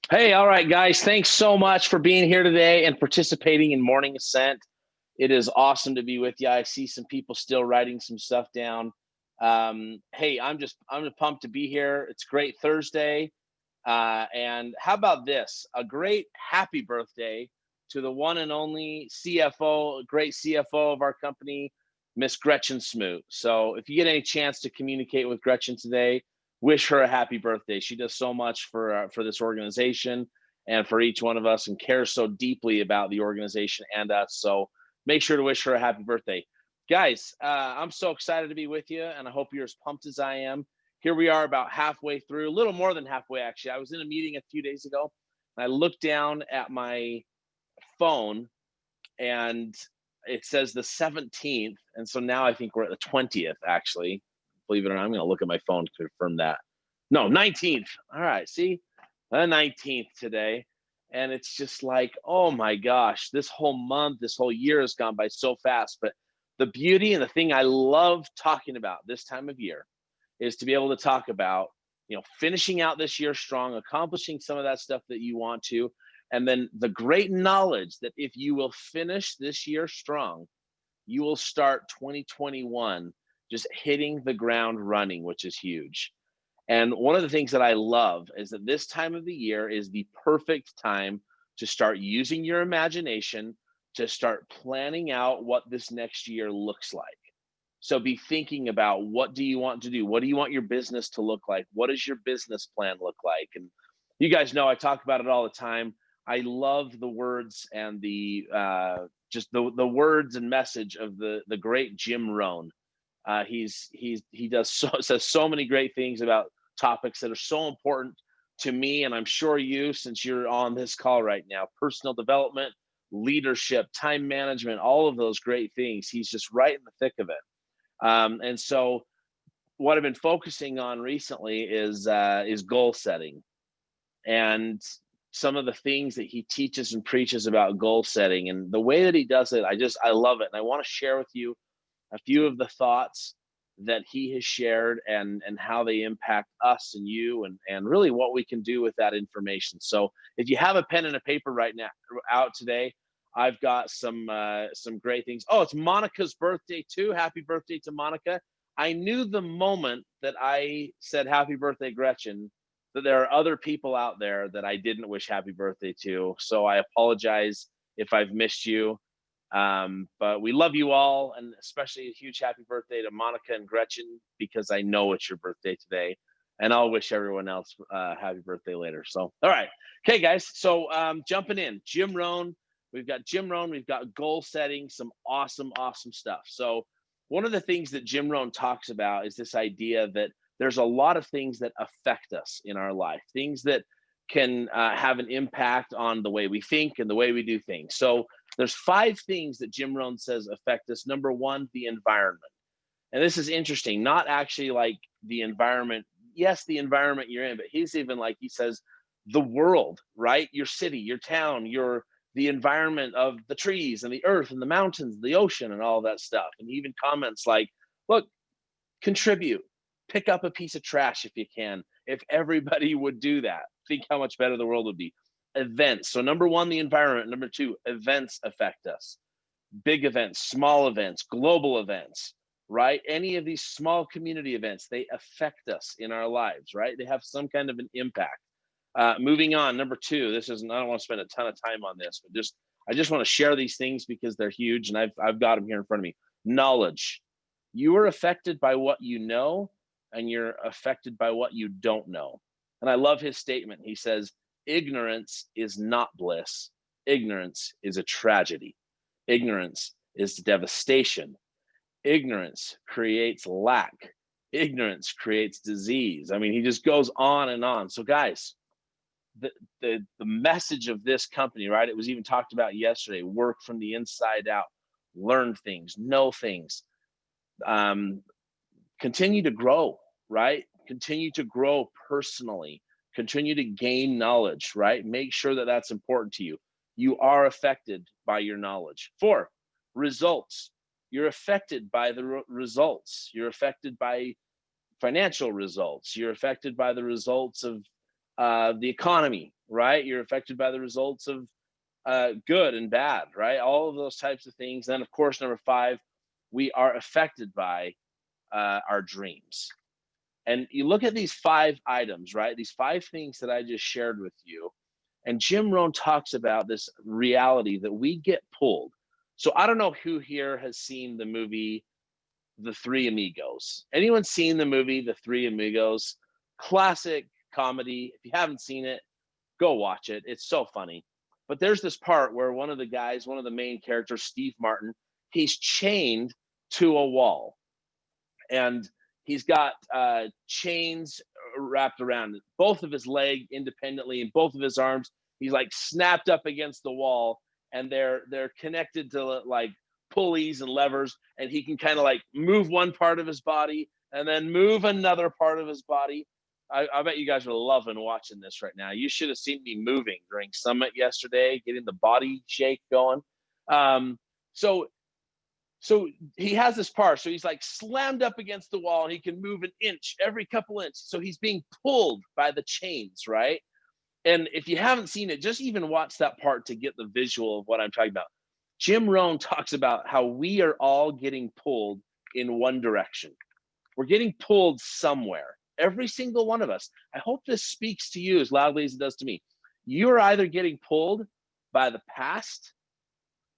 Hey, all right, guys. Thanks so much for being here today and participating in Morning Ascent. It is awesome to be with you. I see some people still writing some stuff down. Hey, I'm just pumped to be here. It's great Thursday. And how about this? A great happy birthday to the one and only CFO, great CFO of our company, Miss Gretchen Smoot. So if you get any chance to communicate with Gretchen today, wish her a happy birthday. She does so much for this organization and for each one of us, and cares so deeply about the organization and us. So make sure to wish her a happy birthday, guys. I'm so excited to be with you, and I hope you're as pumped as I am. Here we are about halfway through, a little more than halfway, actually. I was in a meeting a few days ago, and I looked down at my phone, and it says the 17th. And so now I think we're at the 20th, actually. Believe it or not, I'm going to look at my phone to confirm that. No, 19th. All right, see? The 19th today. And it's just like, oh my gosh, this whole month, this whole year has gone by so fast. But the beauty and the thing I love talking about this time of year is to be able to talk about, finishing out this year strong, accomplishing some of that stuff that you want to, and then the great knowledge that if you will finish this year strong, you will start 2021 just hitting the ground running, which is huge. And one of the things that I love is that this time of the year is the perfect time to start using your imagination to start planning out what this next year looks like. So be thinking about, what do you want to do? What do you want your business to look like? What does your business plan look like? And you guys know I talk about it all the time. I love the words and the just the words and message of the great Jim Rohn. He does says so many great things about topics that are so important to me, and I'm sure you, since you're on this call right now, personal development, leadership, time management, all of those great things. He's just right in the thick of it. And so what I've been focusing on recently is goal setting, and some of the things that he teaches and preaches about goal setting, and the way that he does it. I love it, and I want to share with you a few of the thoughts that he has shared, and how they impact us and you, and really what we can do with that information. So if you have a pen and a paper right now out today, I've got some great things. Oh, it's Monica's birthday too. Happy birthday to Monica. I knew the moment that I said happy birthday, Gretchen, that there are other people out there that I didn't wish happy birthday to. So I apologize if I've missed you. But we love you all, and especially a huge happy birthday to Monica and Gretchen, because I know it's your birthday today, and I'll wish everyone else happy birthday later. So, all right, okay, guys. So, jumping in, Jim Rohn. We've got Jim Rohn. We've got goal setting. Some awesome, awesome stuff. So, one of the things that Jim Rohn talks about is this idea that there's a lot of things that affect us in our life, things that can have an impact on the way we think and the way we do things. So there's 5 things that Jim Rohn says affect us. Number 1, the environment. And this is interesting, not actually like the environment. Yes, the environment you're in, but he's even like, he says, the world, right? Your city, your town, the environment of the trees and the earth and the mountains, the ocean, and all that stuff. And he even comments like, look, contribute, pick up a piece of trash if you can. If everybody would do that, think how much better the world would be. Events. So number 1, the environment. Number 2, events affect us. Big events, small events, global events, right? Any of these small community events, they affect us in our lives, right? They have some kind of an impact. Moving on, number 2, this isn't, I don't want to spend a ton of time on this, but I just want to share these things because they're huge, and I've got them here in front of me. Knowledge. You are affected by what you know, and you're affected by what you don't know. And I love his statement. He says, ignorance is not bliss. Ignorance is a tragedy. Ignorance is devastation. Ignorance creates lack. Ignorance creates disease. I mean, he just goes on and on. So, guys, the message of this company, right? It was even talked about yesterday. Work from the inside out. Learn things. Know things. Continue to grow, right? Continue to grow personally. Continue to gain knowledge, right? Make sure that that's important to you. You are affected by your knowledge. 4, results. You're affected by the results. You're affected by financial results. You're affected by the results of The economy, right? You're affected by the results of good and bad, right? All of those types of things. Then, of course, number 5, we are affected by our dreams. And you look at these 5 items, right? These 5 things that I just shared with you. And Jim Rohn talks about this reality that we get pulled. So I don't know who here has seen the movie The Three Amigos. Anyone seen the movie The Three Amigos? Classic comedy. If you haven't seen it, go watch it. It's so funny. But there's this part where one of the guys, one of the main characters, Steve Martin, he's chained to a wall, and he's got chains wrapped around both of his leg independently and both of his arms. He's like snapped up against the wall, and they're connected to like pulleys and levers, and he can kind of like move one part of his body and then move another part of his body. I bet you guys are loving watching this right now. You should have seen me moving during Summit yesterday, getting the body shake going. Um, so so he has this part. So he's like slammed up against the wall, and he can move an inch every couple inches. So he's being pulled by the chains, right? And if you haven't seen it, just even watch that part to get the visual of what I'm talking about. Jim Rohn talks about how we are all getting pulled in one direction. We're getting pulled somewhere. Every single one of us. I hope this speaks to you as loudly as it does to me. You're either getting pulled by the past,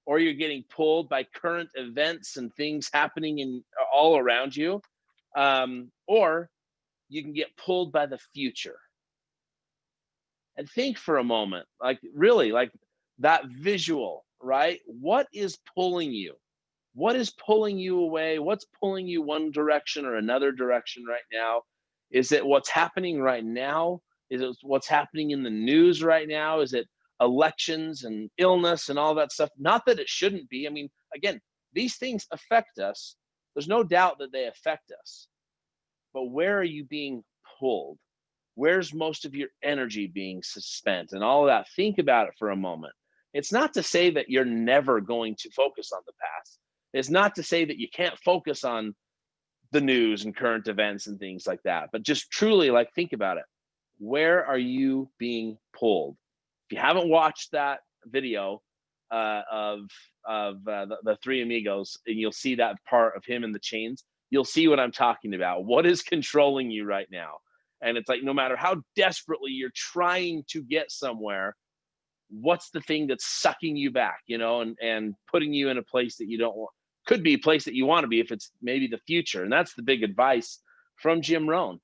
or you're getting pulled by current events and things happening in all around you, or you can get pulled by the future. And think for a moment, like really, like that visual, right? What is pulling you? What is pulling you away? What's pulling you one direction or another direction right now? Is it what's happening right now? Is it what's happening in the news right now? Is it elections and illness and all that stuff? Not that it shouldn't be. I mean, again, these things affect us. There's no doubt that they affect us. But where are you being pulled? Where's most of your energy being spent and all of that? Think about it for a moment. It's not to say that you're never going to focus on the past. It's not to say that you can't focus on the news and current events and things like that, but just truly like think about it. Where are you being pulled? If you haven't watched that video of the Three Amigos, and you'll see that part of him in the chains, you'll see what I'm talking about. What is controlling you right now? And it's like no matter how desperately you're trying to get somewhere, what's the thing that's sucking you back, and putting you in a place that you don't want, could be a place that you want to be if it's maybe the future. And that's the big advice from Jim Rohn,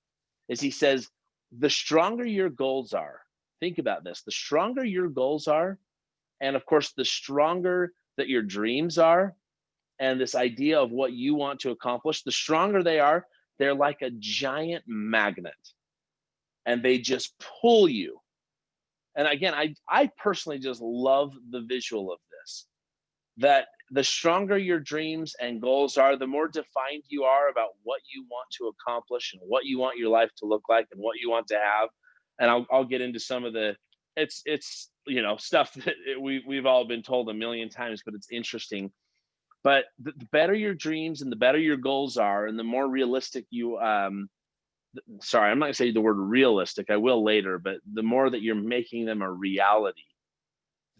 is he says, the stronger your goals are, think about this, the stronger your goals are, and of course, the stronger that your dreams are, and this idea of what you want to accomplish, the stronger they are, they're like a giant magnet, and they just pull you. And again, I personally just love the visual of this, that the stronger your dreams and goals are, the more defined you are about what you want to accomplish and what you want your life to look like and what you want to have. And I'll get into some of the, it's stuff that we've all been told a million times, but it's interesting. But the better your dreams and the better your goals are, and the more realistic you, sorry, I'm not gonna say the word realistic, I will later, but the more that you're making them a reality,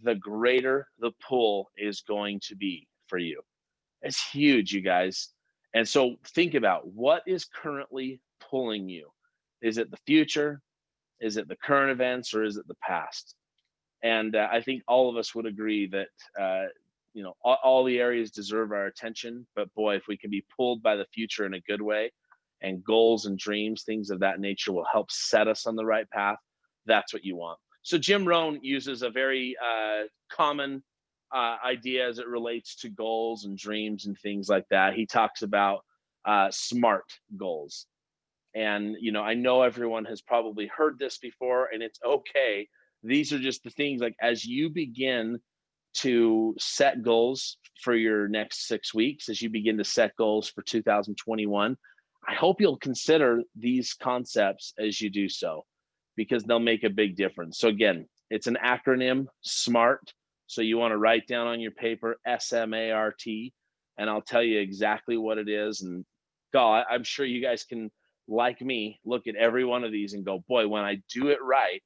the greater the pull is going to be for you. It's huge, you guys. And so think about what is currently pulling you. Is it the future? Is it the current events, or is it the past? And I think all of us would agree that all the areas deserve our attention. But boy, if we can be pulled by the future in a good way, and goals and dreams, things of that nature, will help set us on the right path. That's what you want. So Jim Rohn uses a very common idea as it relates to goals and dreams and things like that. He talks about SMART goals. And, I know everyone has probably heard this before, and it's okay. These are just the things, like, as you begin to set goals for your next 6 weeks, as you begin to set goals for 2021, I hope you'll consider these concepts as you do so, because they'll make a big difference. So again, it's an acronym, SMART. So you want to write down on your paper, SMART, and I'll tell you exactly what it is. And God, I'm sure you guys can like me, look at every one of these and go, boy, when I do it right,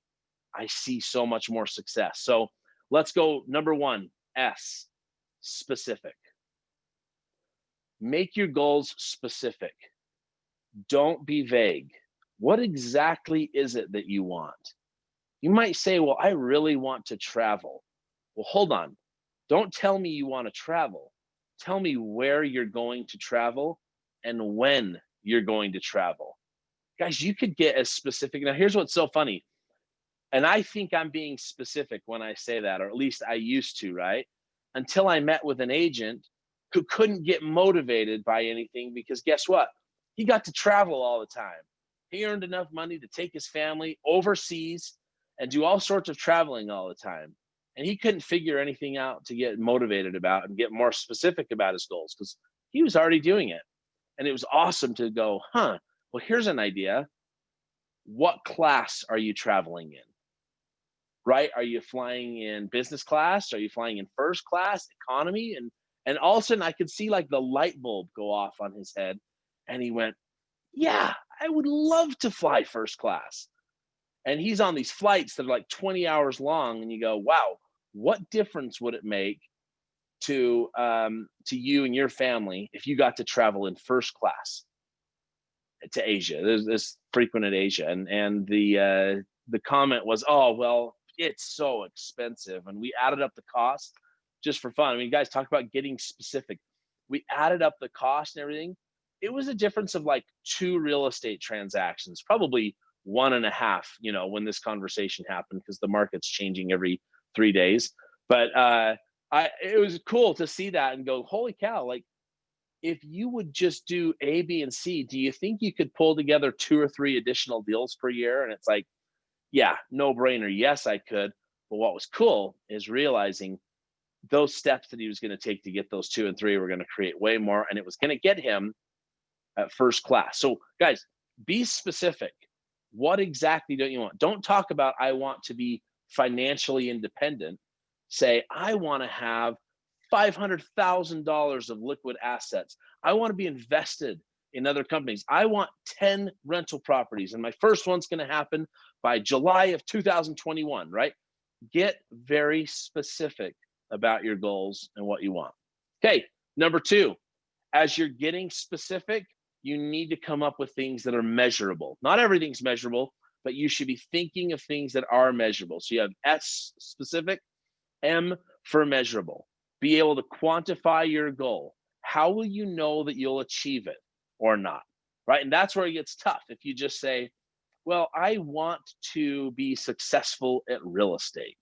I see so much more success. So let's go. Number one, S, specific. Make your goals specific. Don't be vague. What exactly is it that you want? You might say, well, I really want to travel. Well, hold on. Don't tell me you want to travel. Tell me where you're going to travel and when you're going to travel. Guys, you could get as specific. Now, here's what's so funny. And I think I'm being specific when I say that, or at least I used to, right? Until I met with an agent who couldn't get motivated by anything because guess what? He got to travel all the time. He earned enough money to take his family overseas and do all sorts of traveling all the time. And he couldn't figure anything out to get motivated about and get more specific about his goals because he was already doing it. And it was awesome to go, well, here's an idea. What class are you traveling in? Right? Are you flying in business class? Are you flying in first class, economy? And all of a sudden I could see like the light bulb go off on his head. And he went, yeah, I would love to fly first class. And he's on these flights that are like 20 hours long. And you go, wow, what difference would it make to you and your family if you got to travel in first class to Asia? There's this frequented Asia. And the comment was, oh, well, it's so expensive. And we added up the cost just for fun. I mean, guys, talk about getting specific. We added up the cost and everything. It was a difference of like 2 real estate transactions, probably 1.5, when this conversation happened, because the market's changing every 3 days. But it was cool to see that and go, holy cow, like if you would just do A, B, and C, do you think you could pull together 2 or 3 additional deals per year? And it's like, yeah, no brainer. Yes, I could. But what was cool is realizing those steps that he was going to take to get those 2 and 3 were going to create way more. And it was going to get him at first class. So, guys, be specific. What exactly don't you want? Don't talk about, I want to be financially independent. Say, I want to have $500,000 of liquid assets. I want to be invested in other companies. I want 10 rental properties, and my first one's going to happen by July of 2021, right? Get very specific about your goals and what you want. Okay, number 2, as you're getting specific, you need to come up with things that are measurable. Not everything's measurable, but you should be thinking of things that are measurable. So you have S, specific, M for measurable. Be able to quantify your goal. How will you know that you'll achieve it or not? Right? And that's where it gets tough. If you just say, well, I want to be successful at real estate.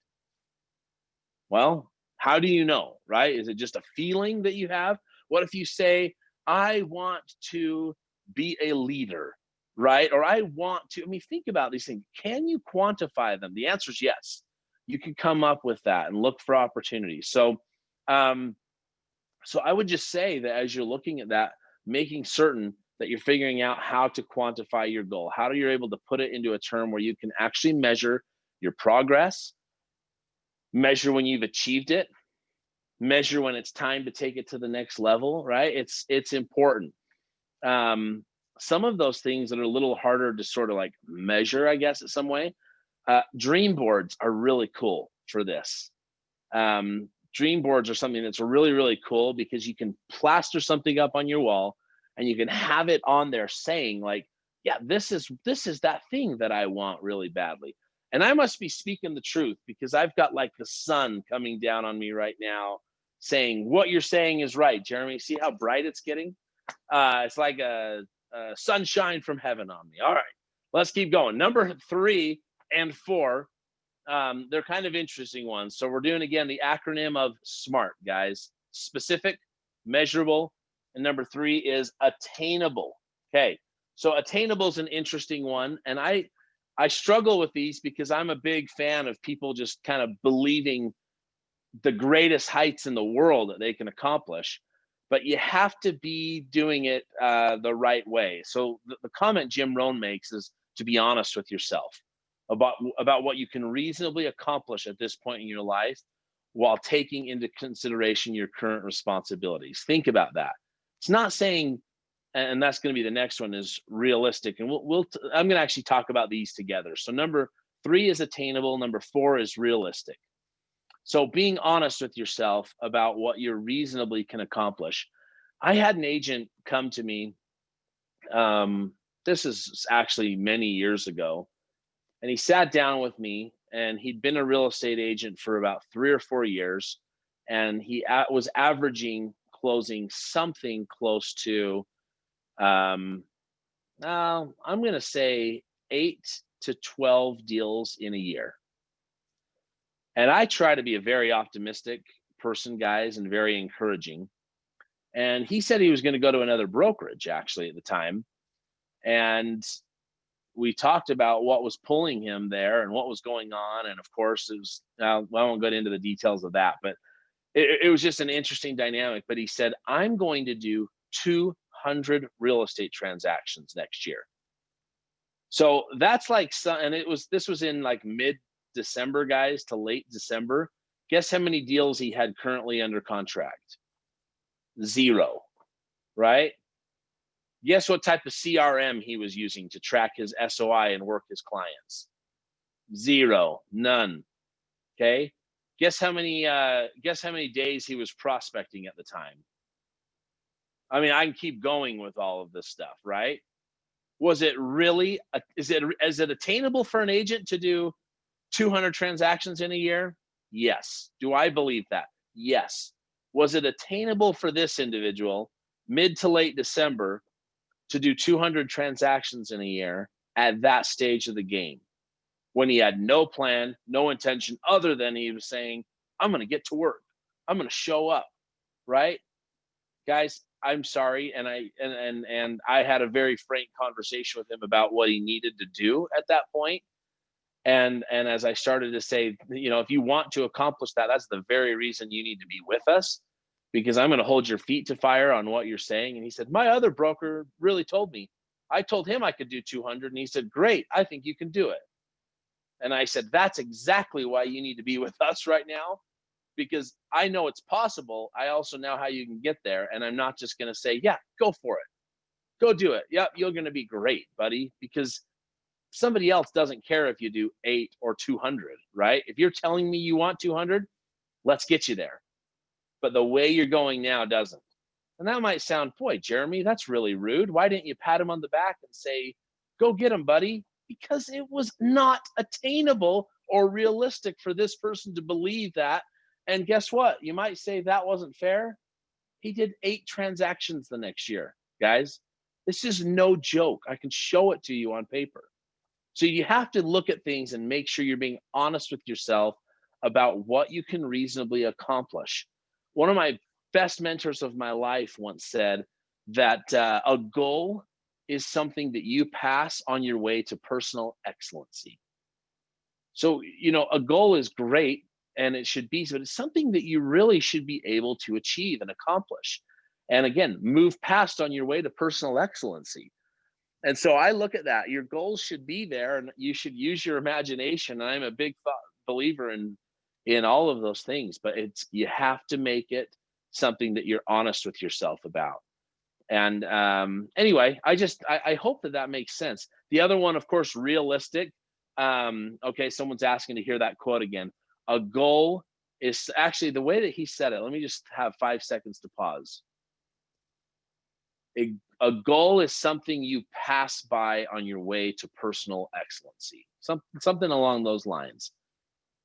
Well, how do you know, right? Is it just a feeling that you have? What if you say, I want to be a leader, right? Or I want to, think about these things. Can you quantify them? The answer is yes. You can come up with that and look for opportunities. So I would just say that as you're looking at that, making certain that you're figuring out how to quantify your goal, how you're able to put it into a term where you can actually measure your progress, measure when you've achieved it, measure when it's time to take it to the next level, right? It's important. Some of those things that are a little harder to sort of like measure, I guess, in some way, dream boards are really cool for this. Dream boards are something that's really, really cool because you can plaster something up on your wall and you can have it on there saying like, yeah, this is that thing that I want really badly. And I must be speaking the truth because I've got like the sun coming down on me right now saying what you're saying is right, Jeremy. See how bright it's getting? It's like a sunshine from heaven on me. All right, let's keep going. Number 3 and 4, they're kind of interesting ones. So we're doing again the acronym of SMART, guys. Specific, measurable, and number 3 is attainable. Okay, so attainable is an interesting one, and I struggle with these because I'm a big fan of people just kind of believing the greatest heights in the world that they can accomplish, but you have to be doing it the right way. So the comment Jim Rohn makes is to be honest with yourself about what you can reasonably accomplish at this point in your life while taking into consideration your current responsibilities. Think about that. It's not saying and that's going to be the next one, is realistic. And I'm going to actually talk about these together. So number 3 is attainable. Number 4 is realistic. So being honest with yourself about what you reasonably can accomplish. I had an agent come to me. This is actually many years ago, and he sat down with me, and he'd been a real estate agent for about 3 or 4 years, and he was averaging closing something close to, I'm going to say 8 to 12 deals in a year. And I try to be a very optimistic person, guys, and very encouraging. And he said he was going to go to another brokerage actually at the time. And we talked about what was pulling him there and what was going on. And of course, it was, I won't go into the details of that, but it was just an interesting dynamic. But he said, I'm going to do 200 real estate transactions next year. So that's like, and this was in like mid-December, guys, to late December. Guess how many deals he had currently under contract? 0, right? Guess what type of CRM he was using to track his SOI and work his clients? 0, none. Okay. Guess how many days he was prospecting at the time? I mean, I can keep going with all of this stuff, right? Was it really, is it attainable for an agent to do 200 transactions in a year? Yes. Do I believe that? Yes. Was it attainable for this individual mid to late December to do 200 transactions in a year at that stage of the game, when he had no plan, no intention, other than he was saying, I'm going to get to work. I'm going to show up, right? Guys, I'm sorry. And I had a very frank conversation with him about what he needed to do at that point. And as I started to say, if you want to accomplish that, that's the very reason you need to be with us, because I'm going to hold your feet to fire on what you're saying. And he said, my other broker really told me. I told him I could do 200. And he said, great, I think you can do it. And I said, that's exactly why you need to be with us right now, because I know it's possible. I also know how you can get there. And I'm not just going to say, yeah, go for it. Go do it. Yep, you're going to be great, buddy, because somebody else doesn't care if you do 8 or 200, right? If you're telling me you want 200, let's get you there. But the way you're going now doesn't. And that might sound, boy, Jeremy, that's really rude. Why didn't you pat him on the back and say, go get him, buddy? Because it was not attainable or realistic for this person to believe that. And guess what? You might say that wasn't fair. He did 8 transactions the next year, guys. This is no joke. I can show it to you on paper. So you have to look at things and make sure you're being honest with yourself about what you can reasonably accomplish. One of my best mentors of my life once said that a goal is something that you pass on your way to personal excellency. So, a goal is great, and it should be, but it's something that you really should be able to achieve and accomplish. And again, move past on your way to personal excellency. And so I look at that. Your goals should be there, and you should use your imagination. And I'm a big believer in all of those things, but you have to make it something that you're honest with yourself about. And anyway, I hope that makes sense. The other one, of course, realistic. Okay, someone's asking to hear that quote again. A goal is actually the way that he said it. Let me just have 5 seconds to pause. A goal is something you pass by on your way to personal excellency. Something along those lines.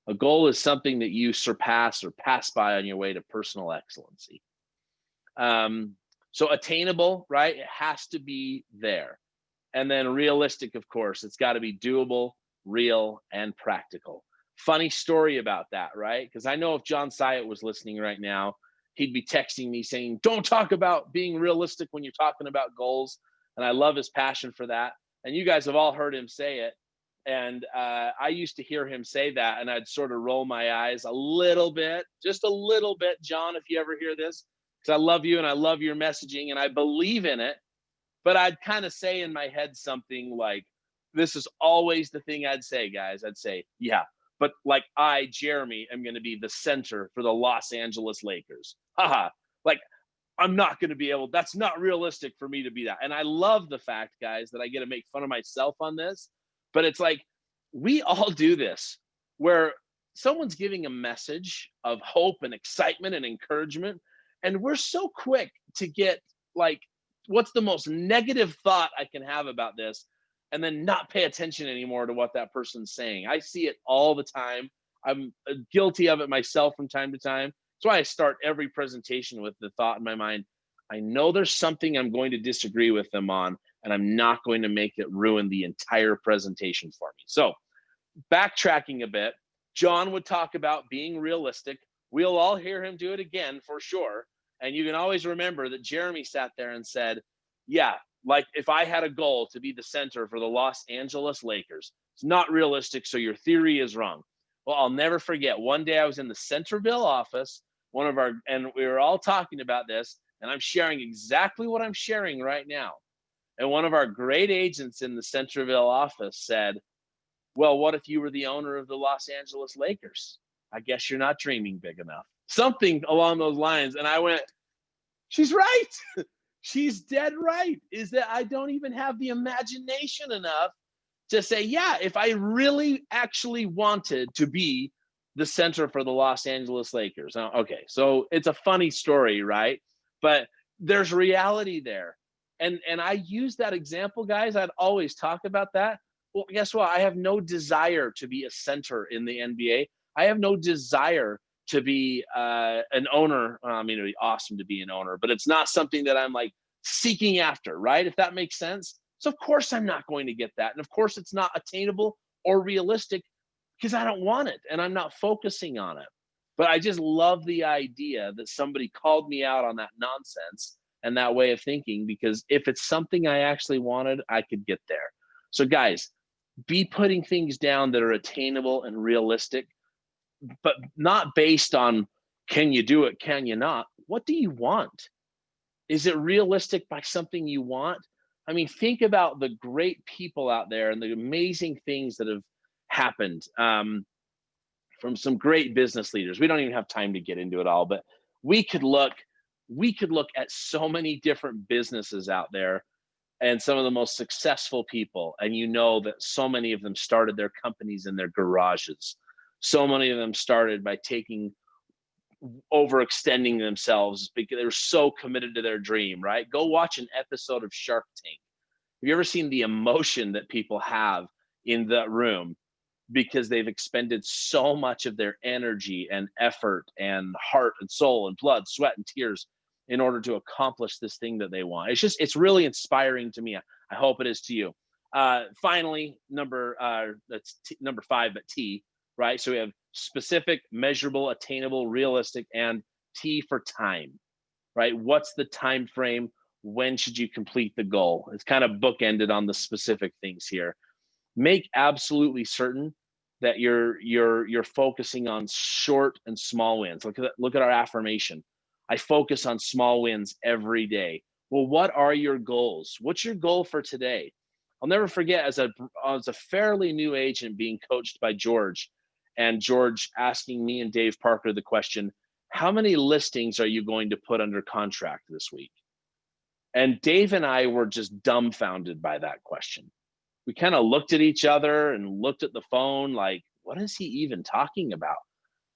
A goal is something that you surpass or pass by on your way to personal excellency. So attainable, right? It has to be there. And then realistic, of course, it's got to be doable, real, and practical. Funny story about that, right? Because I know if John Syatt was listening right now, he'd be texting me saying, don't talk about being realistic when you're talking about goals. And I love his passion for that. And you guys have all heard him say it. And I used to hear him say that, and I'd sort of roll my eyes a little bit, just a little bit, John, if you ever hear this, because I love you and I love your messaging and I believe in it. But I'd kind of say in my head something like, this is always the thing I'd say, guys. I'd say, yeah, but like Jeremy, am going to be the center for the Los Angeles Lakers. Haha. Like, I'm not going to be able, that's not realistic for me to be that. And I love the fact, guys, that I get to make fun of myself on this, but it's like, we all do this where someone's giving a message of hope and excitement and encouragement. And we're so quick to get like, what's the most negative thought I can have about this? And then not pay attention anymore to what that person's saying. I see it all the time. I'm guilty of it myself from time to time. That's why I start every presentation with the thought in my mind, I know there's something I'm going to disagree with them on, and I'm not going to make it ruin the entire presentation for me. So backtracking a bit, John would talk about being realistic. We'll all hear him do it again for sure. And you can always remember that Jeremy sat there and said, yeah, like if I had a goal to be the center for the Los Angeles Lakers, it's not realistic, so your theory is wrong. Well, I'll never forget, one day I was in the Centerville office, and we were all talking about this, and I'm sharing exactly what I'm sharing right now. And one of our great agents in the Centerville office said, well, what if you were the owner of the Los Angeles Lakers? I guess you're not dreaming big enough. Something along those lines. And I went, she's right. She's dead right. Is that I don't even have the imagination enough to say, yeah, if I really actually wanted to be the center for the Los Angeles Lakers. Okay, so it's a funny story, right? But there's reality there. And I use that example, guys. I'd always talk about that. Well, guess what? I have no desire to be a center in the NBA. I have no desire to be an owner. I mean, it'd be awesome to be an owner, but it's not something that I'm like seeking after, right? If that makes sense. So of course I'm not going to get that. And of course it's not attainable or realistic because I don't want it and I'm not focusing on it. But I just love the idea that somebody called me out on that nonsense and that way of thinking, because if it's something I actually wanted, I could get there. So guys, be putting things down that are attainable and realistic, but not based on can you do it, can you not? What do you want? Is it realistic by something you want? I mean, think about the great people out there and the amazing things that have happened from some great business leaders. We don't even have time to get into it all, but we could look at so many different businesses out there and some of the most successful people. And you know that so many of them started their companies in their garages. So many of them started by overextending themselves because they were so committed to their dream, right? Go watch an episode of Shark Tank. Have you ever seen the emotion that people have in that room because they've expended so much of their energy and effort and heart and soul and blood, sweat and tears in order to accomplish this thing that they want? It's really inspiring to me. I hope it is to you. Finally, that's number 5, but T, right? So we have specific, measurable, attainable, realistic, and T for time, right? What's the time frame? When should you complete the goal? It's kind of bookended on the specific things here. Make absolutely certain that you're focusing on short and small wins. Look at our affirmation. I focus on small wins every day. Well, what are your goals? What's your goal for today? I'll never forget as a fairly new agent being coached by George, and George asking me and Dave Parker the question, how many listings are you going to put under contract this week? And Dave and I were just dumbfounded by that question. We kind of looked at each other and looked at the phone like, what is he even talking about?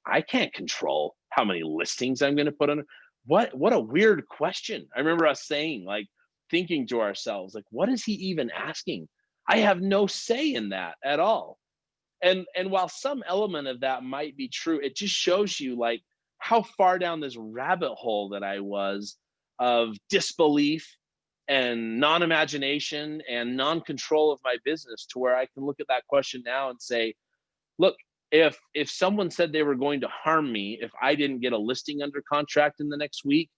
I can't control how many listings I'm going to put on. What a weird question. I remember us saying, like, thinking to ourselves, like, what is he even asking? I have no say in that at all. And while some element of that might be true, it just shows you like how far down this rabbit hole that I was of disbelief and non-imagination and non-control of my business, to where I can look at that question now and say, look, if someone said they were going to harm me if I didn't get a listing under contract in the next week,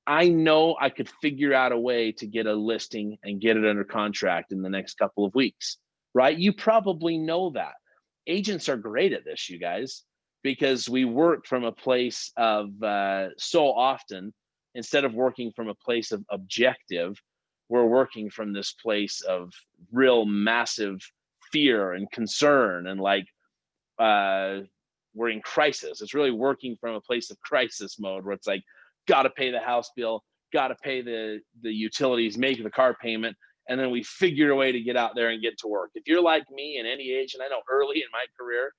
I know I could figure out a way to get a listing and get it under contract in the next couple of weeks, right? You probably know that. Agents are great at this, you guys, because we work from a place of so often, instead of working from a place of objective, we're working from this place of real massive fear and concern and like we're in crisis. It's really working from a place of crisis mode where it's like, got to pay the house bill, got to pay the utilities, make the car payment, and then we figure a way to get out there and get to work. If you're like me in any age, and I know early in my career,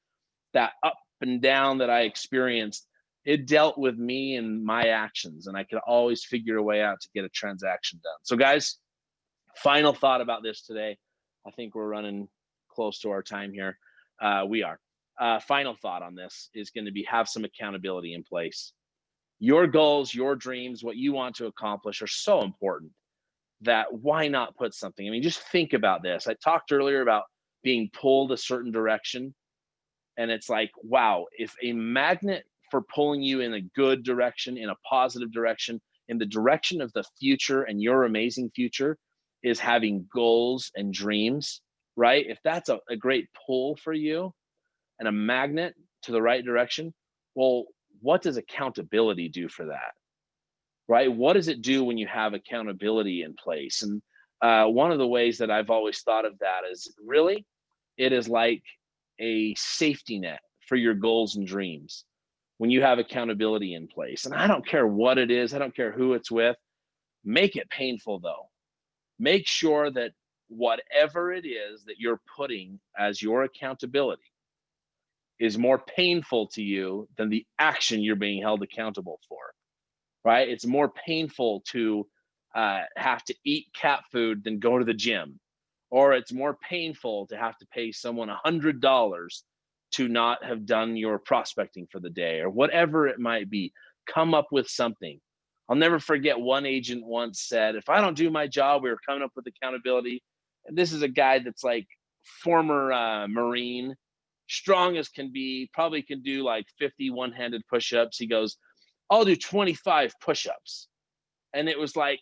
that up and down that I experienced, it dealt with me and my actions, and I could always figure a way out to get a transaction done. So guys, final thought about this today. I think we're running close to our time here. We are. Final thought on this is going to be have some accountability in place. Your goals, your dreams, what you want to accomplish are so important that why not put something? I mean, just think about this. I talked earlier about being pulled a certain direction. And it's like, wow, if a magnet for pulling you in a good direction, in a positive direction, in the direction of the future and your amazing future is having goals and dreams, right? If that's a great pull for you and a magnet to the right direction, well, what does accountability do for that? Right? What does it do when you have accountability in place? And one of the ways that I've always thought of that is really, it is like a safety net for your goals and dreams when you have accountability in place. And I don't care what it is, I don't care who it's with, make it painful though. Make sure that whatever it is that you're putting as your accountability is more painful to you than the action you're being held accountable for. Right? It's more painful to have to eat cat food than go to the gym, or it's more painful to have to pay someone $100 to not have done your prospecting for the day, or whatever it might be. Come up with something. I'll never forget one agent once said, if I don't do my job, we were coming up with accountability. And this is a guy that's like former Marine, strong as can be, probably can do like 50 one-handed push-ups. He goes, I'll do 25 push-ups. And it was like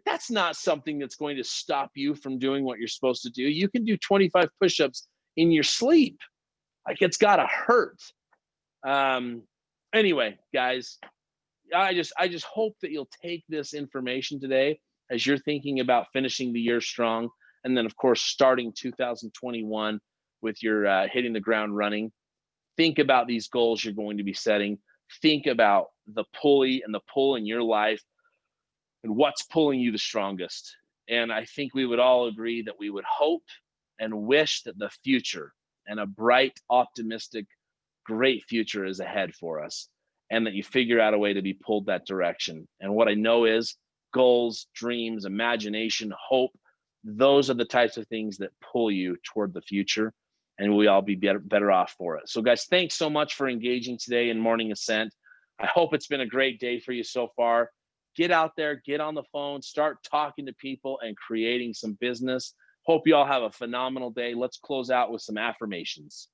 that's not something that's going to stop you from doing what you're supposed to do. You can do 25 push-ups in your sleep. Like, it's gotta hurt. Anyway, guys, I just hope that you'll take this information today as you're thinking about finishing the year strong, and then of course starting 2021 with your hitting the ground running. Think about these goals you're going to be setting. Think about the pulley and the pull in your life and what's pulling you the strongest. And I think we would all agree that we would hope and wish that the future and a bright, optimistic, great future is ahead for us, and that you figure out a way to be pulled that direction. And what I know is goals, dreams, imagination, hope, those are the types of things that pull you toward the future, and we all be better off for it. So guys, thanks so much for engaging today in Morning Ascent. I hope it's been a great day for you so far. Get out there, get on the phone, start talking to people and creating some business. Hope you all have a phenomenal day. Let's close out with some affirmations.